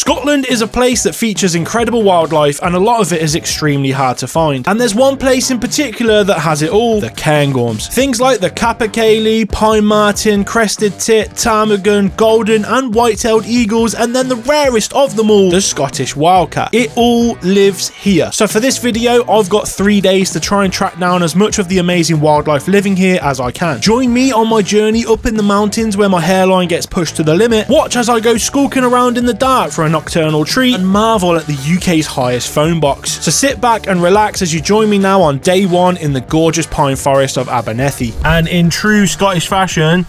Scotland is a place that features incredible wildlife, and a lot of it is extremely hard to find. And there's one place in particular that has it all: the cairngorms. Things like the capercaillie, pine marten, crested tit, ptarmigan, golden and white-tailed eagles, and then the rarest of them all, the Scottish wildcat. It all lives here. So for this video, I've got 3 days to try and track down as much of the amazing wildlife living here as I can. Join me on my journey up in the mountains where my hairline gets pushed to the limit. Watch as I go skulking around in the dark for a nocturnal treat and marvel at the UK's highest phone box. So sit back and relax as you join me now on day one in the gorgeous pine forest of Abernethy. And in true Scottish fashion,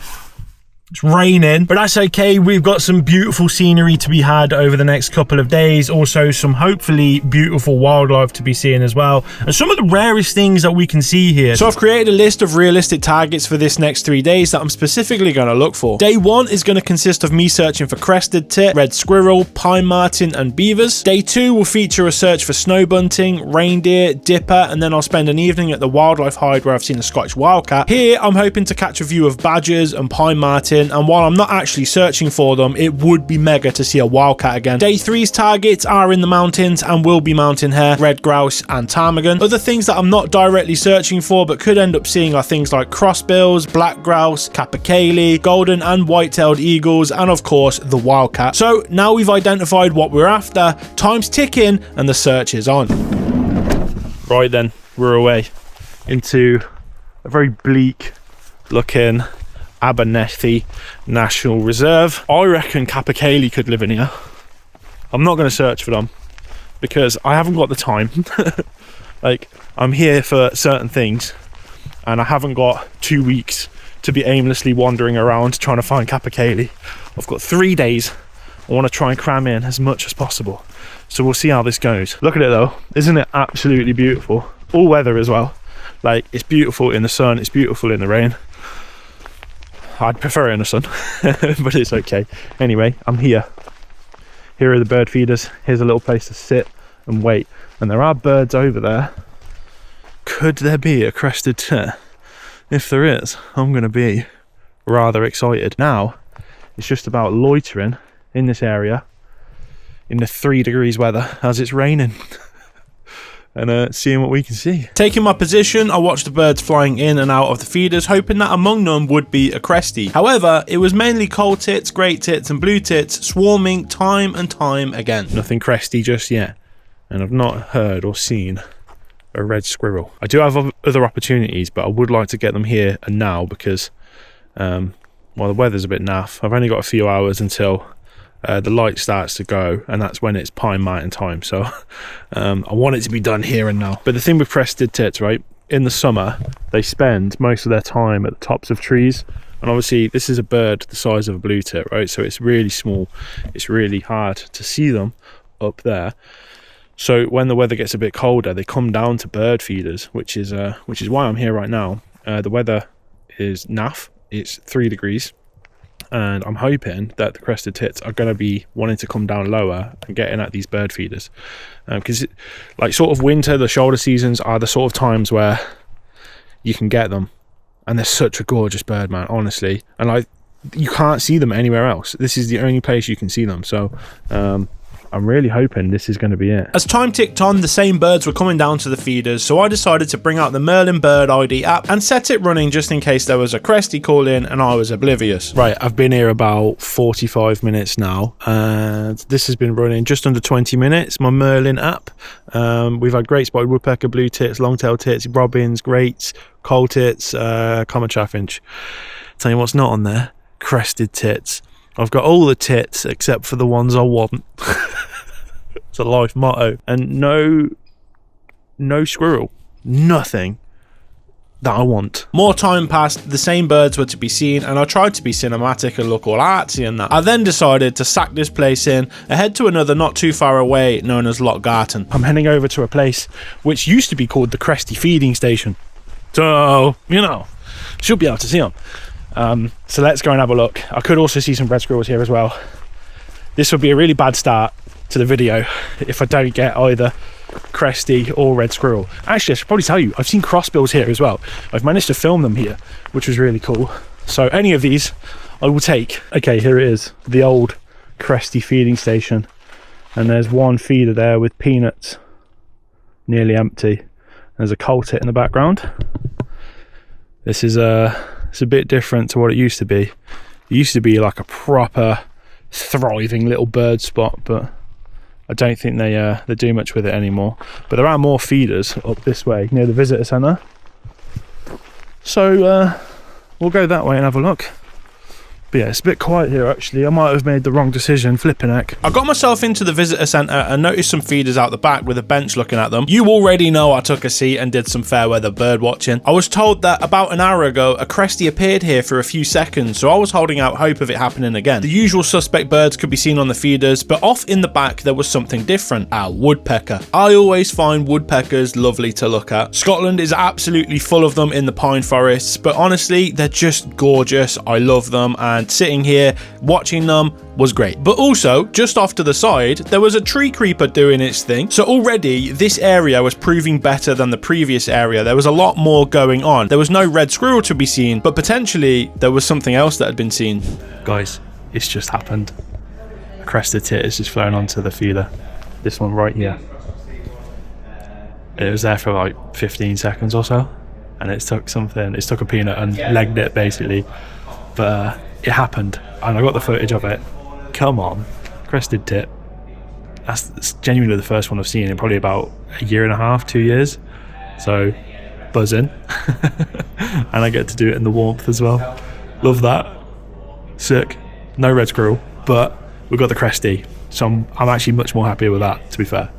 it's raining, but that's okay. We've got some beautiful scenery to be had over the next couple of days. Also some hopefully beautiful wildlife to be seen as well, and some of the rarest things that we can see here. So I've created a list of realistic targets for this next 3 days that I'm specifically going to look for. Day one is going to consist of me searching for crested tit, red squirrel, pine marten and beavers. Day two will feature a search for snow bunting, reindeer, dipper, and then I'll spend an evening at the wildlife hide where I've seen a Scottish wildcat. Here I'm hoping to catch a view of badgers and pine marten, and while I'm not actually searching for them, it would be mega to see a wildcat again. Day three's targets are in the mountains and will be mountain hare, red grouse and ptarmigan. Other things that I'm not directly searching for but could end up seeing are things like crossbills, black grouse, capercaillie, golden and white-tailed eagles, and of course the wildcat. So now we've identified what we're after, time's ticking and the search is on. Right then, we're away into a very bleak looking Abernethy National Reserve. I reckon capercaillie could live in here. I'm not going to search for them because I haven't got the time. Like, I'm here for certain things and I haven't got 2 weeks to be aimlessly wandering around trying to find capercaillie. I've got 3 days. I want to try and cram in as much as possible. So we'll see how this goes. Look at it though. Isn't it absolutely beautiful? All weather as well. Like, it's beautiful in the sun, it's beautiful in the rain. I'd prefer it in the sun, but it's okay. Anyway, I'm here. Here are the bird feeders. Here's a little place to sit and wait. And there are birds over there. Could there be a crested tit? If there is, I'm going to be rather excited. Now, it's just about loitering in this area in the 3 degrees weather as it's raining. And seeing what we can see. Taking my position, I watched the birds flying in and out of the feeders, hoping that among them would be a cresty. However, it was mainly coal tits, great tits and blue tits swarming time and time again. Nothing cresty just yet, and I've not heard or seen a red squirrel. I do have other opportunities, but I would like to get them here and now because well, the weather's a bit naff. I've only got a few hours until the light starts to go, and that's when it's pine marten time. So I want it to be done here and now. But the thing with crested tits, right, in the summer they spend most of their time at the tops of trees, and obviously this is a bird the size of a blue tit, right, so it's really small. It's really hard to see them up there. So when the weather gets a bit colder, they come down to bird feeders, which is why I'm here right now. The weather is naff. It's 3 degrees. And I'm hoping that the crested tits are going to be wanting to come down lower and get in at these bird feeders, because like sort of winter, the shoulder seasons are the sort of times where you can get them, and they're such a gorgeous bird, man, honestly. And like, you can't see them anywhere else. This is the only place you can see them. So I'm really hoping this is going to be it. As time ticked on, the same birds were coming down to the feeders, so I decided to bring out the Merlin Bird ID app and set it running just in case there was a cresty call in and I was oblivious. Right, I've been here about 45 minutes now, and this has been running just under 20 minutes, my Merlin app. We've had great spotted woodpecker, blue tits, long-tailed tits, robins, greats, coal tits, common chaffinch. Tell you what's not on there, crested tits. I've got all the tits except for the ones I want. It's a life motto. And no squirrel, nothing that I want. More time passed, the same birds were to be seen, and I tried to be cinematic and look all artsy and that. I then decided to sack this place in and head to another not too far away known as Loch Garten. I'm heading over to a place which used to be called the Cresty Feeding Station. So, you know, should be able to see them. So let's go and have a look. I could also see some red squirrels here as well. This would be a really bad start to the video if I don't get either cresty or red squirrel. Actually, I should probably tell you, I've seen crossbills here as well. I've managed to film them here, which was really cool. So any of these I will take. Okay, here it is, the old Cresty feeding station. And there's one feeder there with peanuts, nearly empty. There's a coal tit in the background. This is it's a bit different to what it used to be. It used to be like a proper thriving little bird spot, but I don't think they do much with it anymore. But there are more feeders up this way near the visitor centre, so we'll go that way and have a look. But yeah, it's a bit quiet here actually. I might have made the wrong decision, flipping heck. I got myself into the visitor centre and noticed some feeders out the back with a bench looking at them. You already know I took a seat and did some fair weather bird watching. I was told that about an hour ago a crested appeared here for a few seconds, so I was holding out hope of it happening again. The usual suspect birds could be seen on the feeders, but off in the back there was something different. A woodpecker. I always find woodpeckers lovely to look at. Scotland is absolutely full of them in the pine forests, but honestly they're just gorgeous. I love them, and sitting here watching them was great. But also, just off to the side, there was a tree creeper doing its thing. So already this area was proving better than the previous area. There was a lot more going on. There was no red squirrel to be seen, but potentially there was something else that had been seen. Guys, it's just happened. A crested tit has just flown onto the feeder. This one right here. It was there for like 15 seconds or so, and it took a peanut and legged it basically. But it happened, and I got the footage of it. Come on, crested tit. That's genuinely the first one I've seen in probably about a year and a half, 2 years. So, buzzing. And I get to do it in the warmth as well. Love that. Sick. No red squirrel, but we've got the cresty. So I'm actually much more happier with that, to be fair.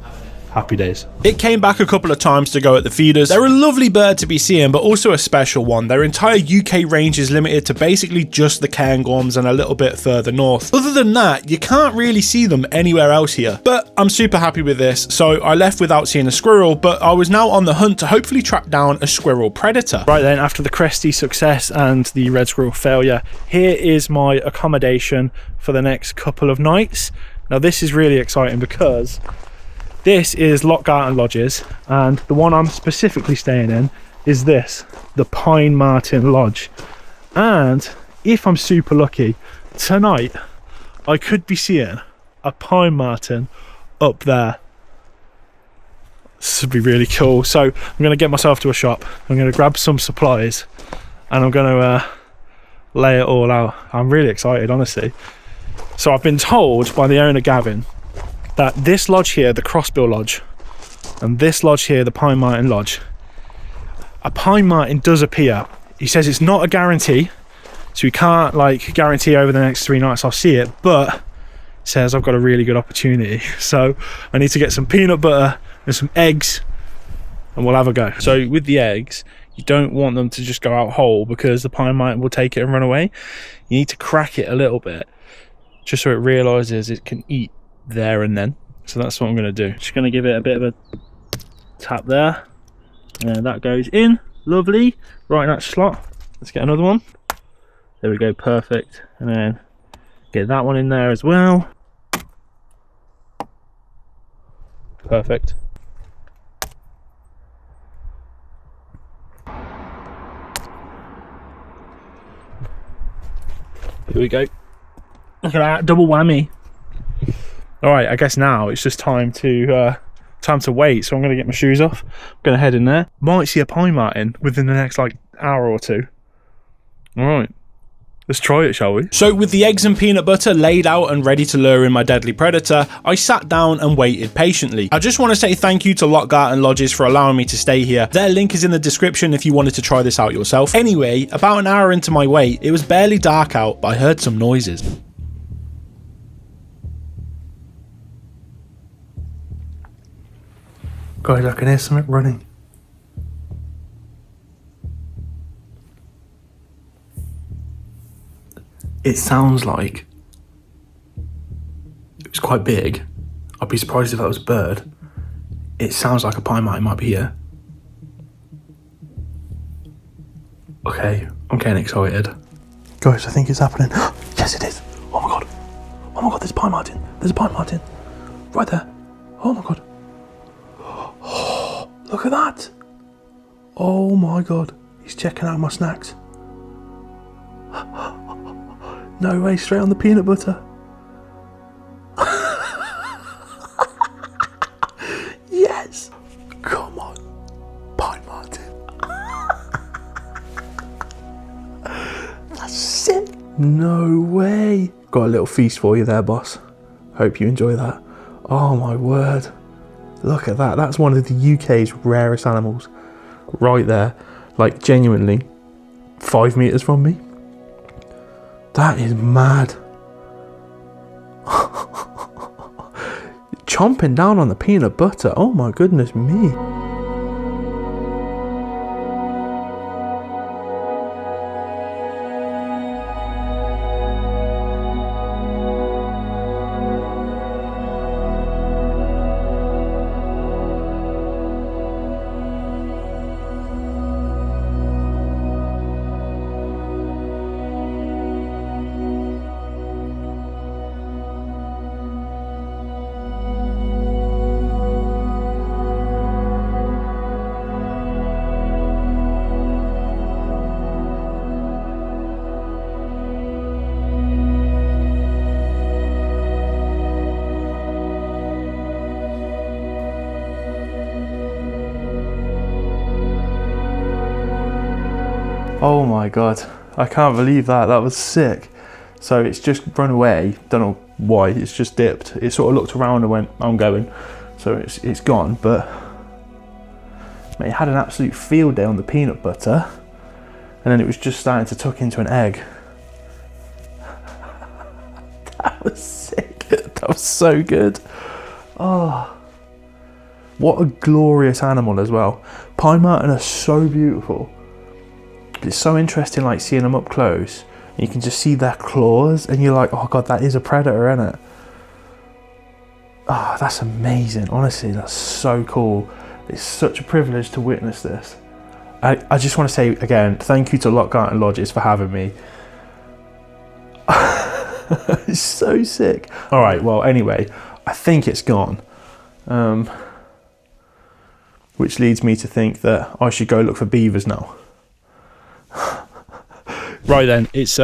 Happy days. It came back a couple of times to go at the feeders. They're a lovely bird to be seeing, but also a special one. Their entire UK range is limited to basically just the Cairngorms and a little bit further north. Other than that, you can't really see them anywhere else here. But I'm super happy with this, so I left without seeing a squirrel, but I was now on the hunt to hopefully track down a squirrel predator. Right then, after the cresty success and the red squirrel failure, here is my accommodation for the next couple of nights. Now this is really exciting because this is Loch Garten Lodges, and the one I'm specifically staying in is this, the Pine Martin Lodge. And if I'm super lucky, tonight I could be seeing a pine martin up there. This would be really cool. So I'm going to get myself to a shop. I'm going to grab some supplies, and I'm going to lay it all out. I'm really excited, honestly. So I've been told by the owner, Gavin, that this lodge here, the Crossbill Lodge, and this lodge here, the Pine Martin Lodge, a pine martin does appear. He says it's not a guarantee, so we can't like guarantee over the next 3 nights I'll see it, but says I've got a really good opportunity. So I need to get some peanut butter and some eggs, and we'll have a go. So with the eggs, you don't want them to just go out whole, because the pine martin will take it and run away. You need to crack it a little bit, just so it realizes it can eat there and then. So that's what I'm going to do. Just going to give it a bit of a tap there, and that goes in lovely right in that slot. Let's get another one. There we go, perfect. And then get that one in there as well. Perfect. Here we go. Look at that, double whammy. All right, I guess now it's just time to wait. So I'm going to get my shoes off. I'm going to head in there. Might see a pine martin within the next like hour or two. All right, let's try it, shall we? So with the eggs and peanut butter laid out and ready to lure in my deadly predator, I sat down and waited patiently. I just want to say thank you to Loch Garten Lodges for allowing me to stay here. Their link is in the description if you wanted to try this out yourself. Anyway, about an hour into my wait, it was barely dark out, but I heard some noises. Guys, I can hear something running. It sounds like it was quite big. I'd be surprised if that was a bird. It sounds like a pine martin might be here. Okay, I'm getting excited. Guys, I think it's happening. Yes, it is. Oh my god. Oh my god, there's a pine martin. There's a pine martin. Right there. Oh my god. Look at that. Oh my god. He's checking out my snacks. No way, straight on the peanut butter. No way. Got a little feast for you there, boss. Hope you enjoy that. Oh my word. Look at that. That's one of the UK's rarest animals. Right there. Like, genuinely, 5 meters from me. That is mad. Chomping down on the peanut butter. Oh my goodness me. Oh my god, I can't believe that. That was sick. So it's just run away. Don't know why. It's just dipped. It sort of looked around and went, I'm going. So it's gone. But mate, it had an absolute field day on the peanut butter, and then it was just starting to tuck into an egg. That was sick. That was so good. Oh, what a glorious animal as well. Pine marten are so beautiful. It's so interesting, like, seeing them up close. You can just see their claws, and you're like, oh god, that is a predator, isn't it? Ah, oh, that's amazing. Honestly, that's so cool. It's such a privilege to witness this. I just want to say again, thank you to Loch Garten Lodges for having me. It's so sick. All right, well, anyway, I think it's gone. Which leads me to think that I should go look for beavers now. Right then, it's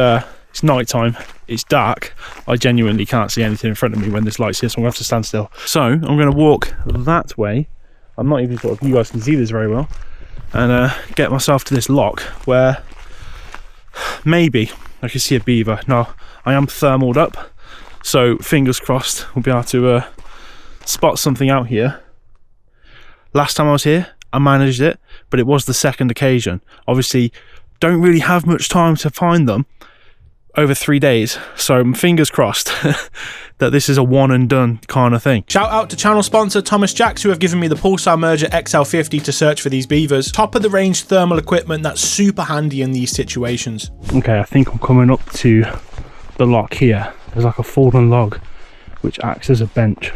night time, it's dark, I genuinely can't see anything in front of me when this light's here, so I'm going to have to stand still. So I'm going to walk that way, I'm not even sure if you guys can see this very well, and get myself to this loch where maybe I can see a beaver. Now, I am thermaled up, so fingers crossed we'll be able to spot something out here. Last time I was here, I managed it, but it was the second occasion. Obviously, don't really have much time to find them over 3 days, so fingers crossed that this is a one and done kind of thing. Shout out to channel sponsor Thomas Jacks, who have given me the Pulsar Merger XL50 to search for these beavers. Top of the range thermal equipment that's super handy in these situations. Okay, I think I'm coming up to the loch here. There's like a fallen log which acts as a bench.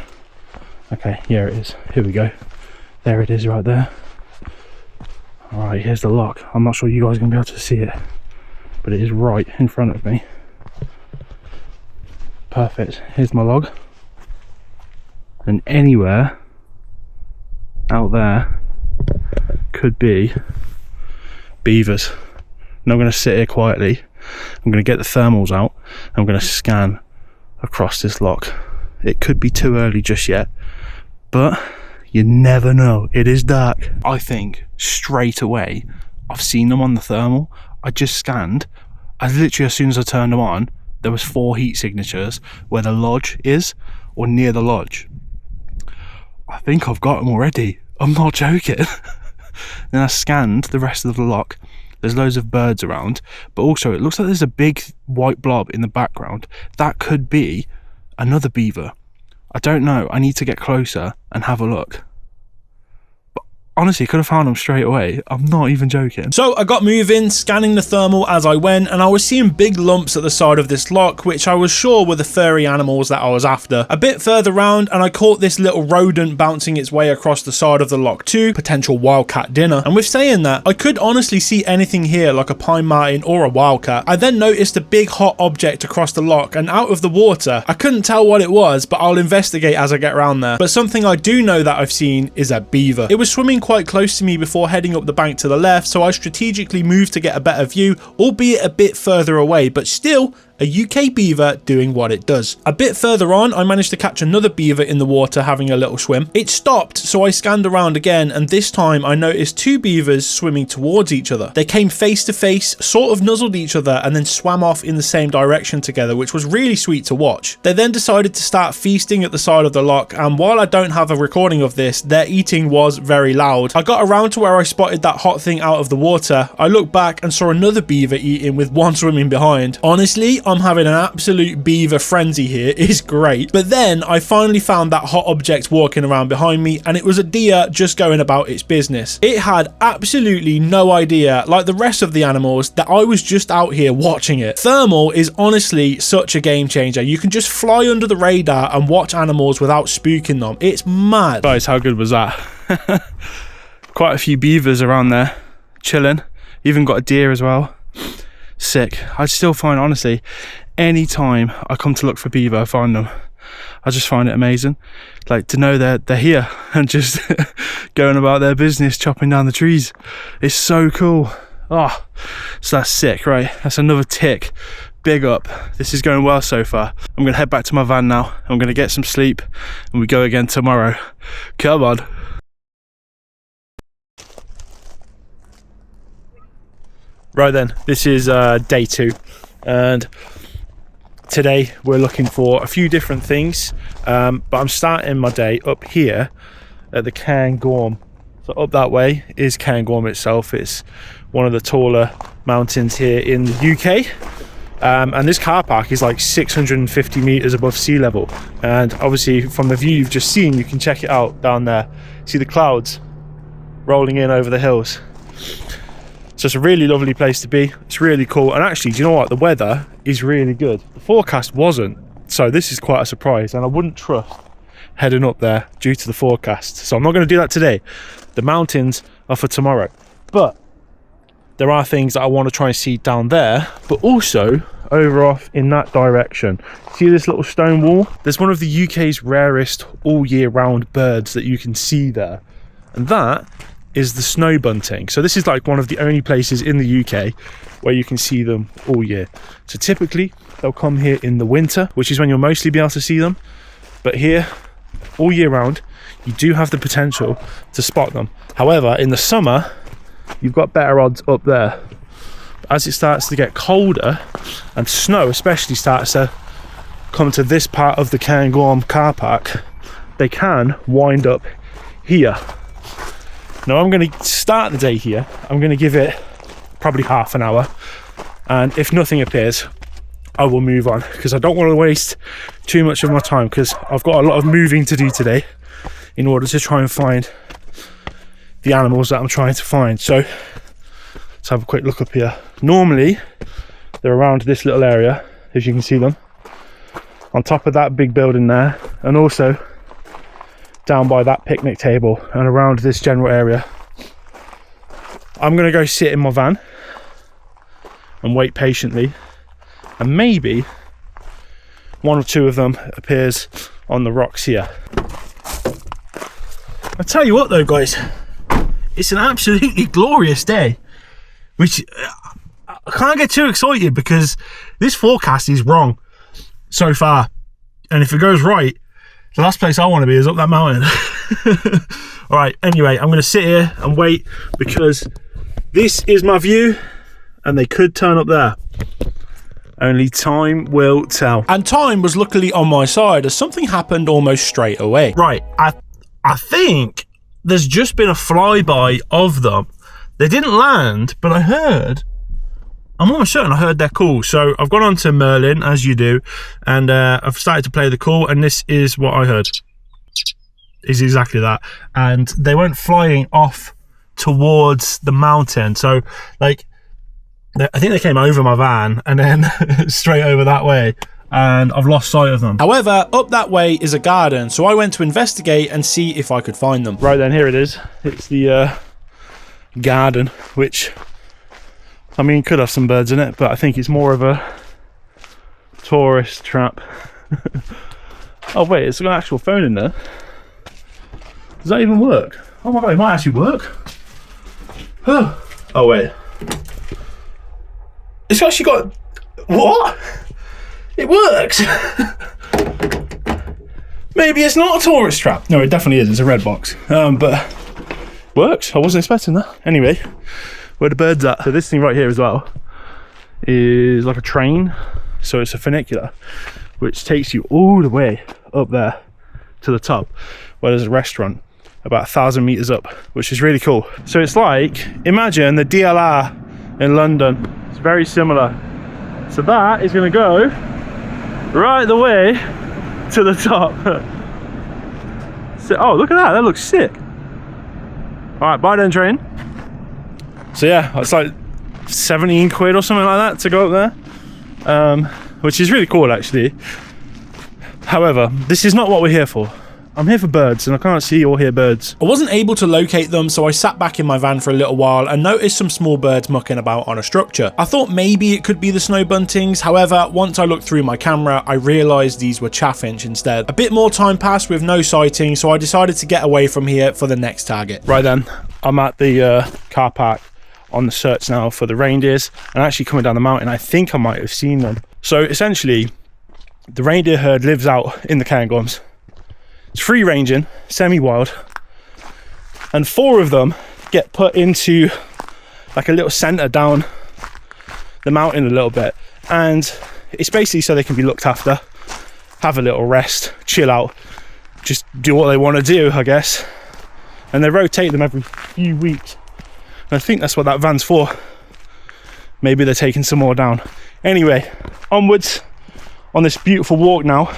Okay, here it is. Here we go. There it is right there. Alright, here's the loch. I'm not sure you guys are going to be able to see it, but it is right in front of me. Perfect. Here's my log. And anywhere out there could be beavers. And I'm going to sit here quietly. I'm going to get the thermals out. I'm going to scan across this loch. It could be too early just yet, but you never know. It is dark. I think straight away I've seen them on the thermal. I just scanned. Literally as soon as I turned them on, there was 4 heat signatures where the lodge is, or near the lodge. I think I've got them already. I'm not joking. Then I scanned the rest of the loch. There's loads of birds around, but also it looks like there's a big white blob in the background. That could be another beaver. I don't know. I need to get closer and have a look. Honestly, could have found them straight away. I'm not even joking. So I got moving, scanning the thermal as I went, and I was seeing big lumps at the side of this loch, which I was sure were the furry animals that I was after. A bit further round, and I caught this little rodent bouncing its way across the side of the loch too. Potential wildcat dinner. And with saying that, I could honestly see anything here like a pine marten or a wildcat. I then noticed a big hot object across the loch and out of the water. I couldn't tell what it was, but I'll investigate as I get around there. But something I do know that I've seen is a beaver. It was swimming quite close to me before heading up the bank to the left, so I strategically moved to get a better view, albeit a bit further away, but still a UK beaver doing what it does. A bit further on, I managed to catch another beaver in the water having a little swim. It stopped, so I scanned around again, and this time I noticed two beavers swimming towards each other. They came face to face, sort of nuzzled each other, and then swam off in the same direction together, which was really sweet to watch. They then decided to start feasting at the side of the loch, and while I don't have a recording of this, their eating was very loud. I got around to where I spotted that hot thing out of the water. I looked back and saw another beaver eating with one swimming behind. Honestly, I'm having an absolute beaver frenzy here. It's great. But then I finally found that hot object walking around behind me, and it was a deer just going about its business. It had absolutely no idea, like the rest of the animals, that I was just out here watching it. Thermal is honestly such a game changer. You can just fly under the radar and watch animals without spooking them. It's mad. Guys, how good was that? Quite a few beavers around there chilling. Even got a deer as well. Sick. I still find, honestly, any time I come to look for beaver, I find them. I just find it amazing, like, to know they're here and just going about their business, chopping down the trees. It's so cool. Oh, so that's sick, right? That's another tick. Big up. This is going well so far. I'm gonna head back to my van now. I'm gonna get some sleep and we go again tomorrow. Come on. Right then, this is day 2, and today we're looking for a few different things, but I'm starting my day up here at the Cairngorm. So up that way is Cairngorm itself. It's one of the taller mountains here in the UK, and this car park is like 650 meters above sea level, and obviously from the view you've just seen, you can check it out down there. See the clouds rolling in over the hills. So it's a really lovely place to be. It's really cool, and actually, do you know what, the weather is really good. The forecast wasn't, so this is quite a surprise, and I wouldn't trust heading up there due to the forecast. So I'm not going to do that today. The mountains are for tomorrow, but there are things that I want to try and see down there, but also over off in that direction. See this little stone wall? There's one of the UK's rarest all year round birds that you can see there, and that is the snow bunting. So this is like one of the only places in the UK where you can see them all year. So typically they'll come here in the winter, which is when you'll mostly be able to see them, but here all year round you do have the potential to spot them. However, in the summer you've got better odds up there. As it starts to get colder and snow especially starts to come to this part of the Cairngorm car park, they can wind up here. Now I'm going to start the day here. I'm going to give it probably half an hour, and if nothing appears I will move on, because I don't want to waste too much of my time, because I've got a lot of moving to do today in order to try and find the animals that I'm trying to find. So let's have a quick look up here. Normally they're around this little area, as you can see them on top of that big building there, and also down by that picnic table and around this general area. I'm going to go sit in my van and wait patiently, and maybe one or two of them appears on the rocks here. I tell you what though guys, it's an absolutely glorious day, which I can't get too excited because this forecast is wrong so far, and if it goes right, the last place I want to be is up that mountain. All right, anyway, I'm going to sit here and wait, because this is my view and they could turn up there. Only time will tell. And time was luckily on my side, as something happened almost straight away. Right, I think there's just been a flyby of them. They didn't land, but I'm almost certain I heard their call. So I've gone on to Merlin, as you do, and I've started to play the call, and this is what I heard. Is exactly that. And they went flying off towards the mountain. So, like, I think they came over my van and then straight over that way, and I've lost sight of them. However, up that way is a garden, so I went to investigate and see if I could find them. Right then, here it is. It's the garden, which, I mean, could have some birds in it, but I think it's more of a tourist trap. Oh wait, it's got an actual phone in there. Does that even work? Oh my god, it might actually work. Oh wait. It's actually got... What? It works! Maybe it's not a tourist trap. No, it definitely is. It's a red box. But works. I wasn't expecting that. Anyway, where the birds at? So this thing right here as well is like a train. So it's a funicular, which takes you all the way up there to the top, where there's a restaurant about 1,000 meters up, which is really cool. So it's like, imagine the DLR in London. It's very similar. So that is going to go right the way to the top. So, oh, look at that. That looks sick. All right, bye then, train. So yeah, it's like 17 quid or something like that to go up there, which is really cool actually. However, this is not what we're here for. I'm here for birds, and I can't see or hear birds. I wasn't able to locate them, so I sat back in my van for a little while and noticed some small birds mucking about on a structure. I thought maybe it could be the snow buntings. However, once I looked through my camera, I realised these were chaffinch instead. A bit more time passed with no sighting, so I decided to get away from here for the next target. Right then, I'm at the car park on the search now for the reindeers, and actually coming down the mountain, I think I might have seen them. So essentially, the reindeer herd lives out in the Cairngorms. It's free ranging, semi-wild, and 4 of them get put into like a little centre down the mountain a little bit, and it's basically so they can be looked after, have a little rest, chill out, just do what they want to do, I guess. And they rotate them every few weeks, and I think that's what that van's for. Maybe they're taking some more down. Anyway, onwards on this beautiful walk now.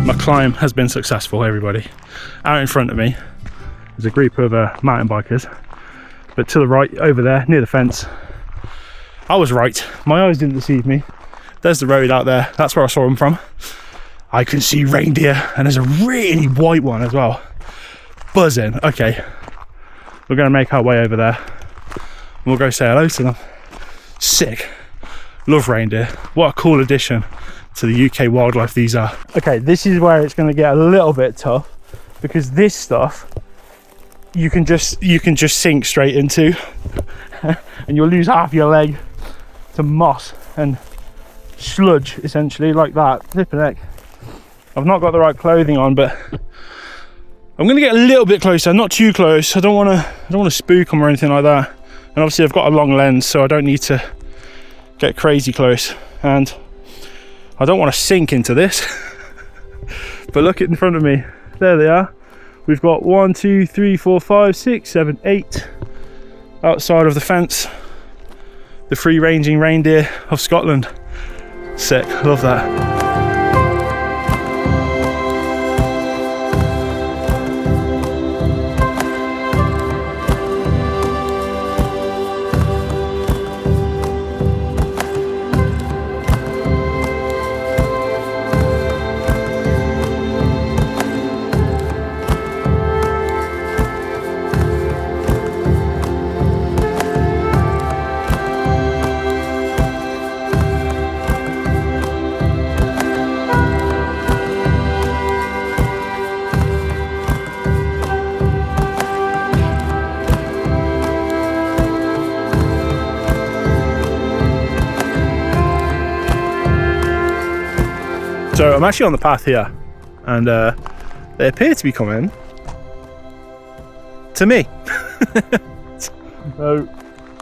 My climb has been successful, everybody. Out in front of me there's a group of mountain bikers, but to the right over there near the fence, I was right, my eyes didn't deceive me. There's the road out there, that's where I saw them from. I can see reindeer, and there's a really white one as well, buzzing. Okay, we're going to make our way over there and we'll go say hello to them. Sick. Love reindeer. What a cool addition to the UK wildlife these are. Okay, this is where it's going to get a little bit tough, because this stuff you can just sink straight into and you'll lose half your leg to moss and sludge, essentially, like that. Flipping heck. I've not got the right clothing on, but I'm going to get a little bit closer, not too close. I don't want to spook them or anything like that. And obviously I've got a long lens, so I don't need to get crazy close, and I don't want to sink into this. But look in front of me, there they are. We've got 1, 2, 3, 4, 5, 6, 7, 8 outside of the fence. The free ranging reindeer of Scotland. Sick, love that. So I'm actually on the path here, and they appear to be coming to me. So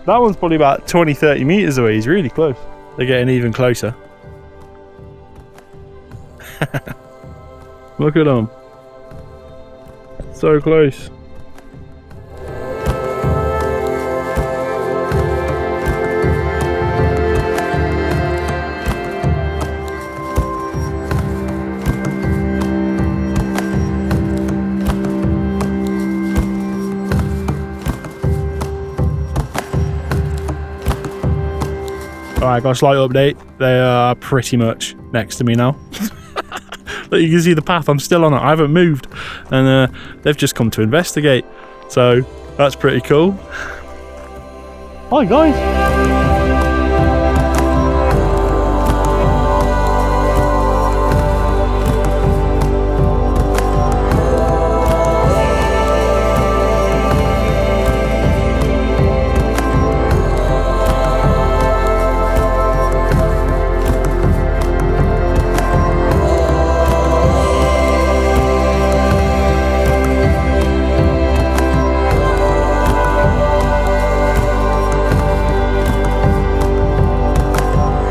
that one's probably about 20-30 meters away. He's really close. They're getting even closer. Look at them, so close. Alright, got a slight update. They are pretty much next to me now. But you can see the path, I'm still on it, I haven't moved. And they've just come to investigate. So that's pretty cool. Hi guys.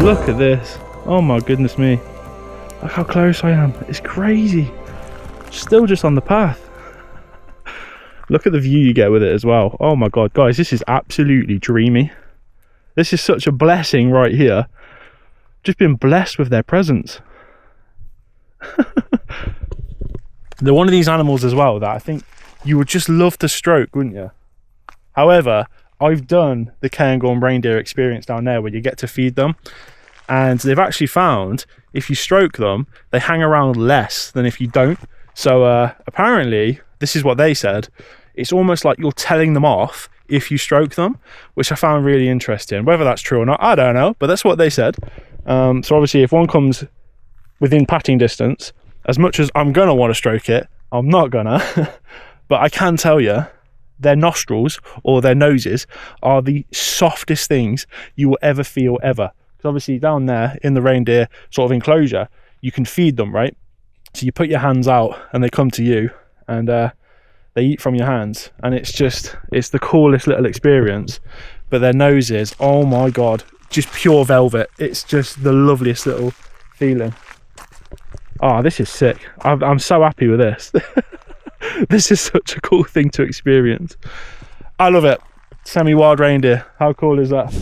Look at this. Oh my goodness me. Look how close I am. It's crazy. Still just on the path. Look at the view you get with it as well. Oh my god, guys, this is absolutely dreamy. This is such a blessing right here. Just been blessed with their presence. They're one of these animals as well that I think you would just love to stroke, wouldn't you? However, I've done the Cairngorm reindeer experience down there where you get to feed them, and they've actually found if you stroke them, they hang around less than if you don't. So apparently, this is what they said, it's almost like you're telling them off if you stroke them, which I found really interesting. Whether that's true or not, I don't know, but that's what they said. So obviously, if one comes within patting distance, as much as I'm gonna want to stroke it, I'm not gonna, but I can tell you, their nostrils or their noses are the softest things you will ever feel ever. Because obviously down there in the reindeer sort of enclosure, you can feed them, right? So you put your hands out and they come to you and they eat from your hands, and it's the coolest little experience. But their noses, oh my god, just pure velvet. It's just the loveliest little feeling. Oh, this is sick. I'm so happy with this. This is such a cool thing to experience. I love it. Semi-wild reindeer. How cool is that?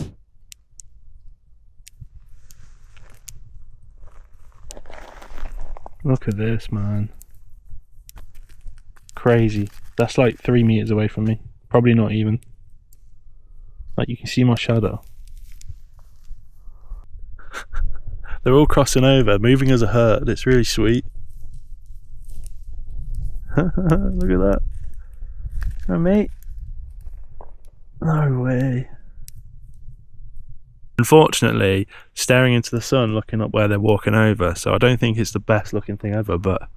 Look at this, man. Crazy. That's like 3 meters away from me. Probably not even. Like, you can see my shadow. They're all crossing over, moving as a herd. It's really sweet. Look at that. Oh, mate. No way. Unfortunately, staring into the sun, looking up where they're walking over, so I don't think it's the best looking thing ever, but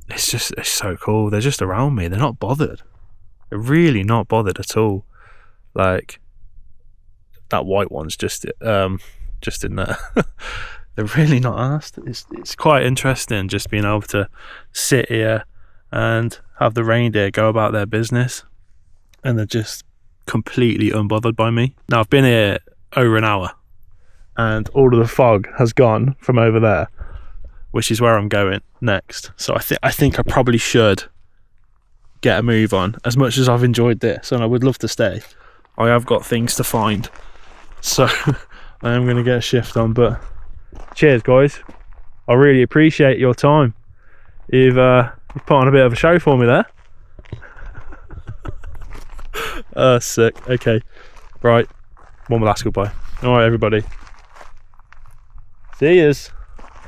it's so cool. They're just around me. They're not bothered. They're really not bothered at all. Like, that white one's just in there. They're really not asked. It's quite interesting just being able to sit here and have the reindeer go about their business, and they're just completely unbothered by me. Now, I've been here over an hour and all of the fog has gone from over there, which is where I'm going next. So I think I probably should get a move on. As much as I've enjoyed this and I would love to stay, I have got things to find. So I am going to get a shift on, but cheers guys. I really appreciate your time. You've put on a bit of a show for me there. Sick. Okay, right, one last goodbye. All right, everybody, see yous.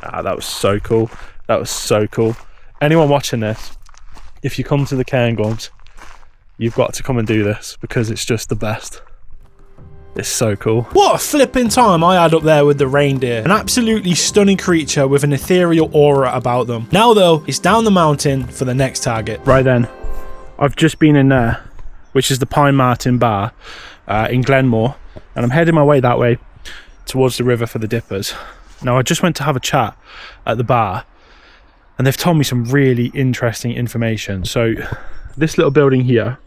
That was so cool. That was so cool. Anyone watching this, if you come to the Cairngorms, you've got to come and do this because it's just the best. It's so cool. What a flipping time I had up there with the reindeer. An absolutely stunning creature with an ethereal aura about them. Now though, it's down the mountain for the next target. Right then, I've just been in there, which is the Pine Martin Bar in Glenmore, and I'm heading my way that way towards the river for the dippers. Now, I just went to have a chat at the bar, and they've told me some really interesting information. So this little building here,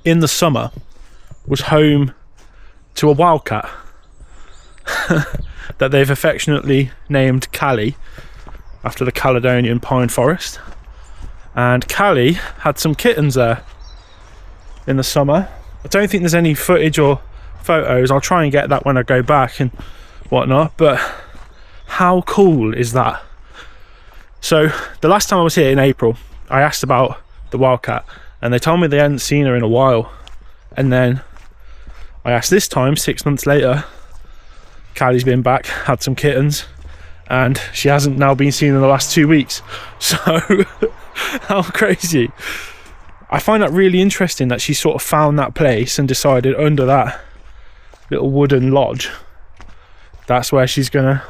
in the summer, was home to a wildcat that they've affectionately named Callie, after the Caledonian pine forest. And Callie had some kittens there in the summer. I don't think there's any footage or photos. I'll try and get that when I go back and whatnot, but how cool is that? So the last time I was here in April, I asked about the wildcat and they told me they hadn't seen her in a while, and then I asked this time 6 months later Callie's been back, had some kittens, and she hasn't now been seen in the last 2 weeks. So, how crazy. I find that really interesting that she sort of found that place and decided under that little wooden lodge, that's where she's gonna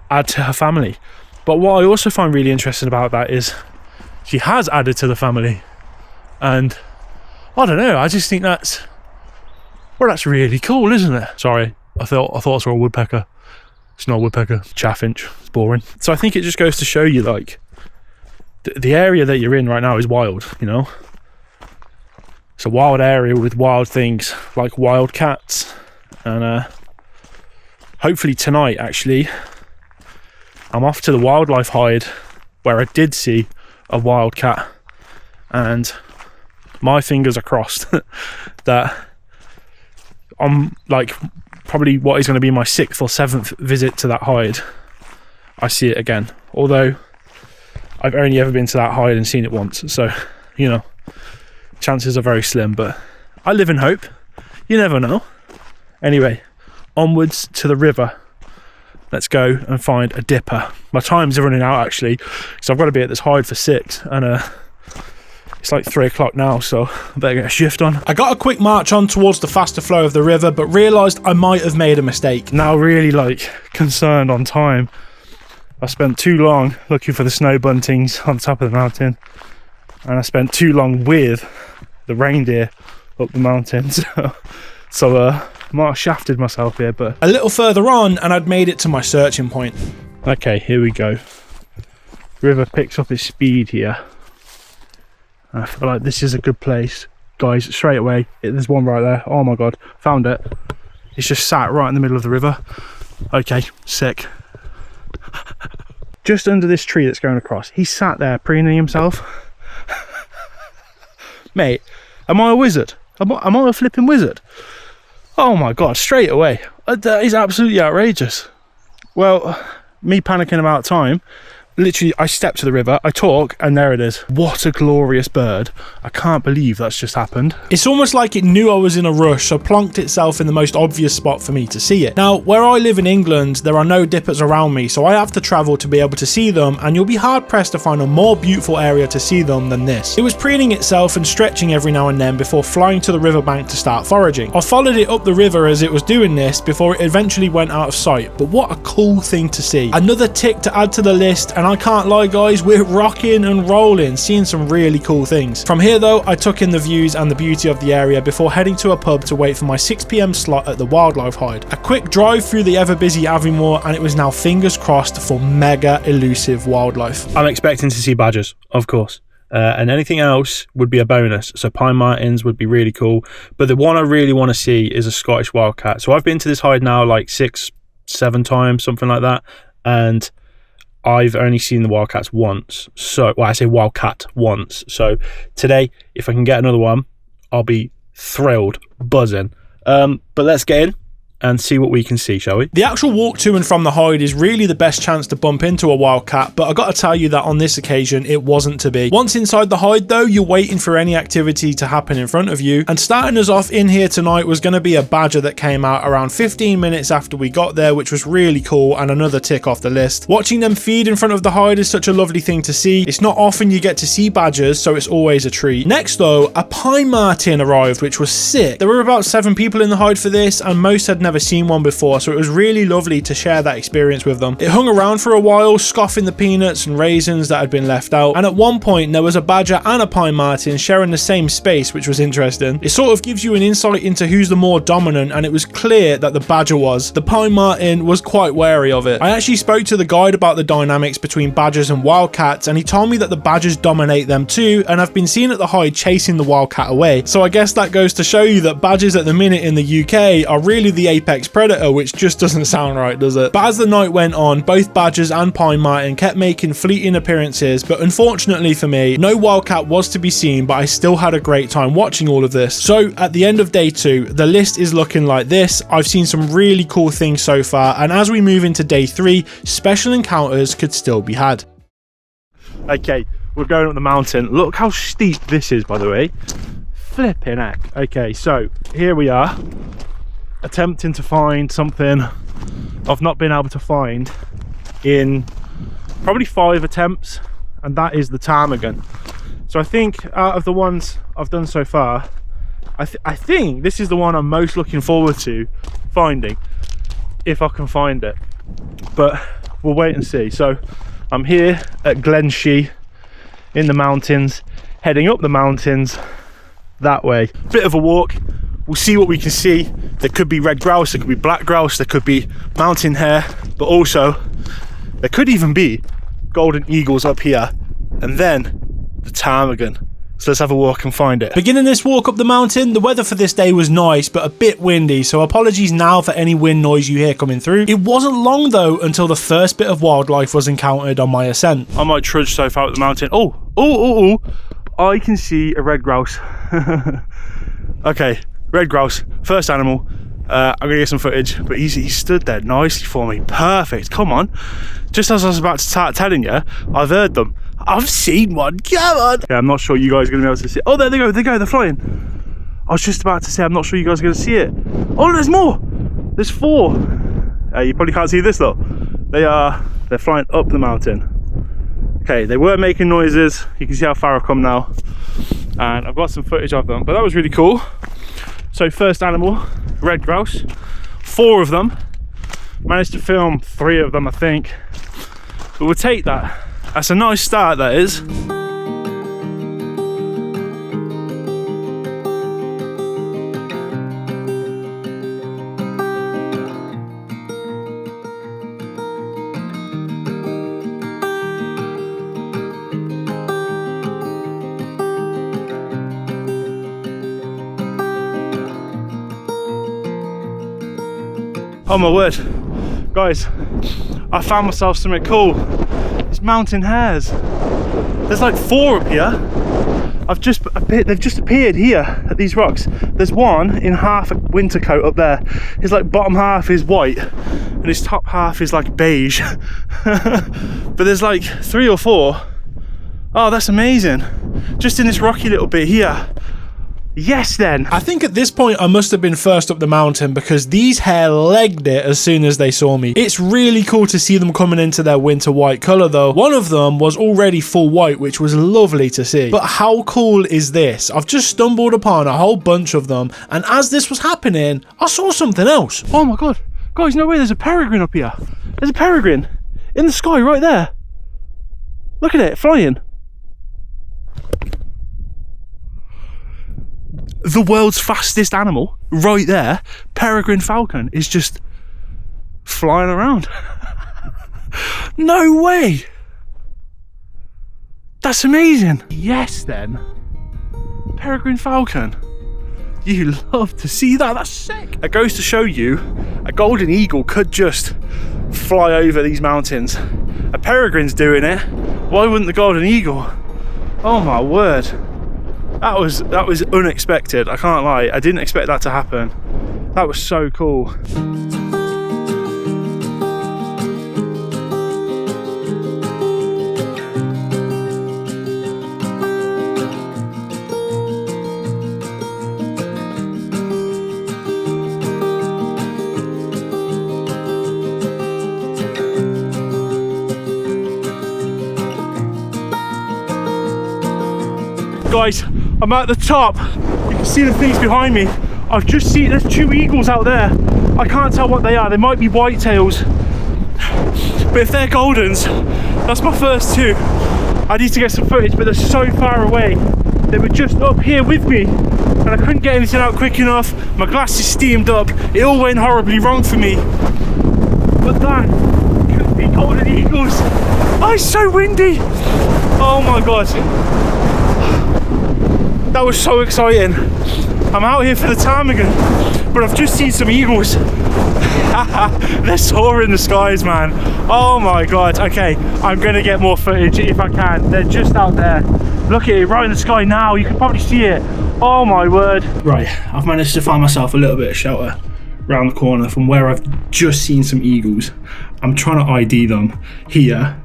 add to her family. But what I also find really interesting about that is she has added to the family, and I don't know, I just think that's, well, that's really cool, isn't it? Sorry, I thought I saw a woodpecker. It's not a woodpecker, it's chaffinch. It's boring. So I think it just goes to show you, like, the area that you're in right now is wild, you know? It's a wild area with wild things like wild cats, and hopefully tonight, actually, I'm off to the wildlife hide where I did see a wild cat, and my fingers are crossed that I'm like probably what is going to be my 6th or 7th visit to that hide, I see it again. Although I've only ever been to that hide and seen it once, so you know, chances are very slim, but I live in hope. You never know. Anyway, onwards to the river. Let's go and find a dipper. My time's running out, actually, so I've got to be at this hide for 6, and it's like 3 o'clock now, so I better get a shift on. I got a quick march on towards the faster flow of the river, but realised I might have made a mistake. Now really, like, concerned on time. I spent too long looking for the snow buntings on top of the mountain, and I spent too long with the reindeer up the mountain, so I might have shafted myself here. But a little further on and I'd made it to my searching point. Okay, here we go. River picks up its speed here. I feel like this is a good place, guys. Straight away, there's one right there. Oh my god, found it. It's just sat right in the middle of the river. Okay, sick. Just under this tree that's going across, he sat there preening himself. Mate, am I a wizard? Am I a flipping wizard? Oh my god, straight away. That is absolutely outrageous. Well, me panicking about time, literally I step to the river, I talk, and there it is. What a glorious bird. I can't believe that's just happened. It's almost like it knew I was in a rush, so plonked itself in the most obvious spot for me to see it. Now, where I live in England, there are no dippers around me, so I have to travel to be able to see them, and you'll be hard pressed to find a more beautiful area to see them than this. It was preening itself and stretching every now and then before flying to the riverbank to start foraging. I followed it up the river as it was doing this before it eventually went out of sight, but what a cool thing to see. Another tick to add to the list, and I can't lie guys, we're rocking and rolling, seeing some really cool things. From here though, I took in the views and the beauty of the area before heading to a pub to wait for my 6 PM slot at the wildlife hide. A quick drive through the ever busy Aviemore, and it was now fingers crossed for mega elusive wildlife. I'm expecting to see badgers, of course. And anything else would be a bonus. So pine martins would be really cool, but the one I really want to see is a Scottish wildcat. So I've been to this hide now like 6-7 times, something like that, and I've only seen the wildcats once. So, well, I say wildcat once. So today, if I can get another one, I'll be thrilled, buzzing. But let's get in and see what we can see, shall we? The actual walk to and from the hide is really the best chance to bump into a wildcat, but I gotta tell you that on this occasion it wasn't to be. Once inside the hide though, you're waiting for any activity to happen in front of you, and starting us off in here tonight was going to be a badger that came out around 15 minutes after we got there, which was really cool and another tick off the list. Watching them feed in front of the hide is such a lovely thing to see. It's not often you get to see badgers, so it's always a treat. Next though, a pine marten arrived, which was sick. There were about 7 people in the hide for this, and most had never seen one before, so it was really lovely to share that experience with them. It hung around for a while, scoffing the peanuts and raisins that had been left out, and at one point there was a badger and a pine marten sharing the same space, which was interesting. It sort of gives you an insight into who's the more dominant, and it was clear that the badger was. The pine marten was quite wary of it. I actually spoke to the guide about the dynamics between badgers and wildcats, and he told me that the badgers dominate them too, and I've been seen at the hide chasing the wildcat away. So I guess that goes to show you that badgers at the minute in the UK are really the apex predator, which just doesn't sound right, does it? But as the night went on, both badgers and pine marten kept making fleeting appearances, but unfortunately for me, no wildcat was to be seen, but I still had a great time watching all of this. So at the end of day 2, the list is looking like this. I've seen some really cool things so far, and as we move into day 3, special encounters could still be had. Okay, we're going up the mountain. Look how steep this is, by the way. Flipping heck. Okay, so here we are, attempting to find something I've not been able to find in probably 5 attempts, and that is the ptarmigan. So I think out of the ones I've done so far, I think this is the one I'm most looking forward to finding, if I can find it. But we'll wait and see. So I'm here at Glenshee in the mountains, heading up the mountains that way. Bit of a walk. We'll see what we can see. There could be red grouse, there could be black grouse, there could be mountain hare, but also there could even be golden eagles up here, and then the ptarmigan. So let's have a walk and find it. Beginning this walk up the mountain, the weather for this day was nice, but a bit windy, so apologies now for any wind noise you hear coming through. It wasn't long though until the first bit of wildlife was encountered on my ascent. I might trudge so far up the mountain. Oh, I can see a red grouse. Okay, red grouse, first animal. I'm gonna get some footage, but he stood there nicely for me. Perfect, come on. Just as I was about to start telling you, I've heard them. I've seen one, come on. Yeah, I'm not sure you guys are gonna be able to see it. Oh, there they go, they're flying. I was just about to say, I'm not sure you guys are gonna see it. Oh, there's more. There's 4. You probably can't see this though. They're flying up the mountain. Okay, they were making noises. You can see how far I've come now. And I've got some footage of them, but that was really cool. So first animal, red grouse, 4 of them. Managed to film 3 of them, I think. But we'll take that. That's a nice start, that is. Oh my word, guys, I found myself something cool. It's mountain hares. There's like 4 up here. They've just appeared here at these rocks. There's one in half a winter coat up there. His like bottom half is white and his top half is like beige. But there's like 3 or 4. Oh, that's amazing. Just in this rocky little bit here. Yes then. I think at this point I must have been first up the mountain, because these hare legged it as soon as they saw me. It's really cool to see them coming into their winter white colour though. One of them was already full white, which was lovely to see. But how cool is this? I've just stumbled upon a whole bunch of them, and as this was happening, I saw something else. Oh my god. Guys, no way, there's a peregrine up here. There's a peregrine in the sky right there. Look at it, flying. The world's fastest animal, right there, peregrine falcon, is just flying around. No way! That's amazing. Yes then. Peregrine falcon. You love to see that, that's sick. It goes to show you, a golden eagle could just fly over these mountains. A peregrine's doing it, why wouldn't the golden eagle? Oh my word. That was unexpected, I can't lie. I didn't expect that to happen. That was so cool. Guys, I'm at the top. You can see the things behind me. I've just seen, there's 2 eagles out there. I can't tell what they are. They might be whitetails. But if they're goldens, that's my first 2. I need to get some footage, but they're so far away. They were just up here with me, and I couldn't get anything out quick enough. My glasses steamed up. It all went horribly wrong for me. But that could be golden eagles. Oh, it's so windy. Oh my God. That was so exciting. I'm out here for the ptarmigan, but I've just seen some eagles. They're soaring in the skies, man. Oh my God. Okay, I'm gonna get more footage if I can. They're just out there. Look at it, right in the sky now. You can probably see it. Oh my word. Right, I've managed to find myself a little bit of shelter around the corner from where I've just seen some eagles. I'm trying to ID them here.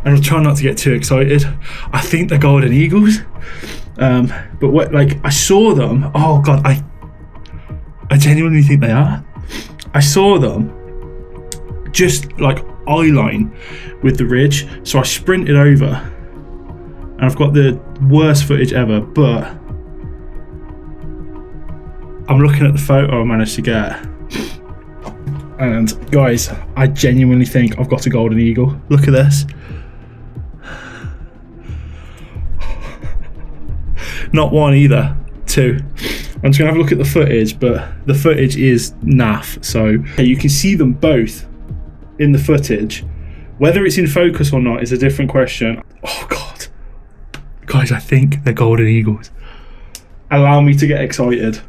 And I'll try not to get too excited. I think they're golden eagles. But what, like, I saw them. Oh God, I genuinely think they are. I saw them just like eye line with the ridge, so I sprinted over, and I've got the worst footage ever, but I'm looking at the photo I managed to get, and guys, I genuinely think I've got a golden eagle. Look at this. Not one either, two. I'm just gonna have a look at the footage, but the footage is naff. So you can see them both in the footage. Whether it's in focus or not is a different question. Oh God, guys, I think they're golden eagles. Allow me to get excited.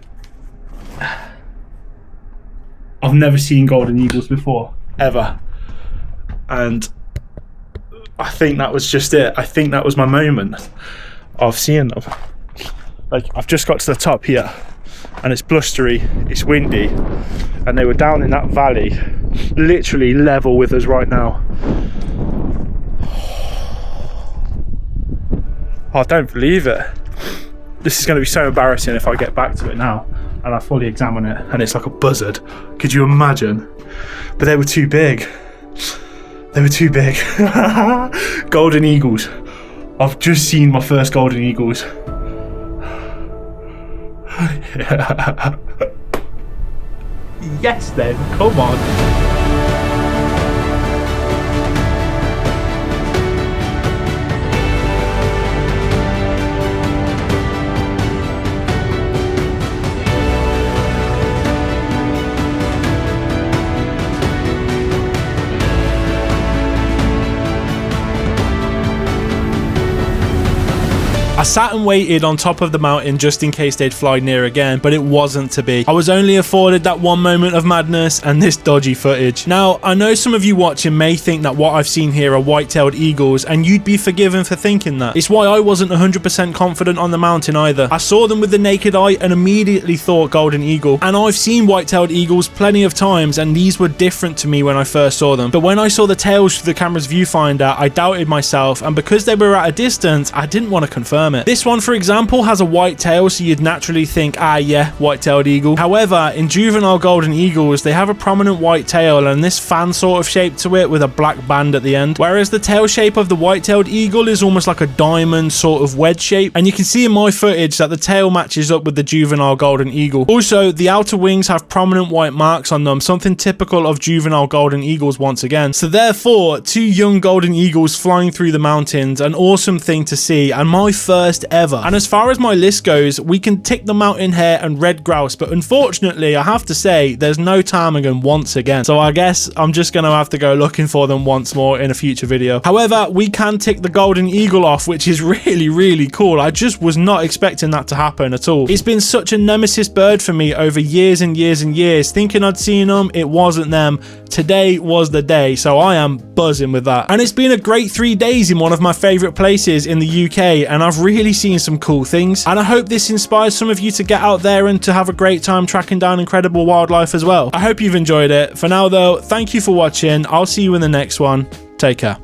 I've never seen golden eagles before, ever. And I think that was just it. I think that was my moment of seeing them. Like, I've just got to the top here, and it's blustery, it's windy, and they were down in that valley, literally level with us right now. Oh, I don't believe it. This is going to be so embarrassing if I get back to it now and I fully examine it and it's like a buzzard. Could you imagine? But they were too big. They were too big. Golden eagles. I've just seen my first golden eagles. Yes then, come on. I sat and waited on top of the mountain just in case they'd fly near again, but it wasn't to be. I was only afforded that one moment of madness and this dodgy footage. Now, I know some of you watching may think that what I've seen here are white-tailed eagles, and you'd be forgiven for thinking that. It's why I wasn't 100% confident on the mountain either. I saw them with the naked eye and immediately thought golden eagle, and I've seen white-tailed eagles plenty of times, and these were different to me when I first saw them. But when I saw the tails through the camera's viewfinder, I doubted myself, and because they were at a distance, I didn't want to confirm it. This one, for example, has a white tail, so you'd naturally think, ah yeah, white-tailed eagle. However, in juvenile golden eagles, they have a prominent white tail and this fan sort of shape to it with a black band at the end, whereas the tail shape of the white-tailed eagle is almost like a diamond sort of wedge shape, and you can see in my footage that the tail matches up with the juvenile golden eagle. Also, the outer wings have prominent white marks on them, something typical of juvenile golden eagles once again. So therefore, two young golden eagles flying through the mountains, an awesome thing to see, and my first ever. And as far as my list goes, we can tick the mountain hare and red grouse, but unfortunately I have to say there's no ptarmigan once again, so I guess I'm just gonna have to go looking for them once more in a future video. However, we can tick the golden eagle off, which is really cool. I just was not expecting that to happen at all. It's been such a nemesis bird for me over years and years and years, thinking I'd seen them, it wasn't them. Today was the day, so I am buzzing with that. And it's been a great 3 days in one of my favorite places in the UK, and I've really seen some cool things, and I hope this inspires some of you to get out there and to have a great time tracking down incredible wildlife as well. I hope you've enjoyed it. For now though, thank you for watching. I'll see you in the next one. Take care.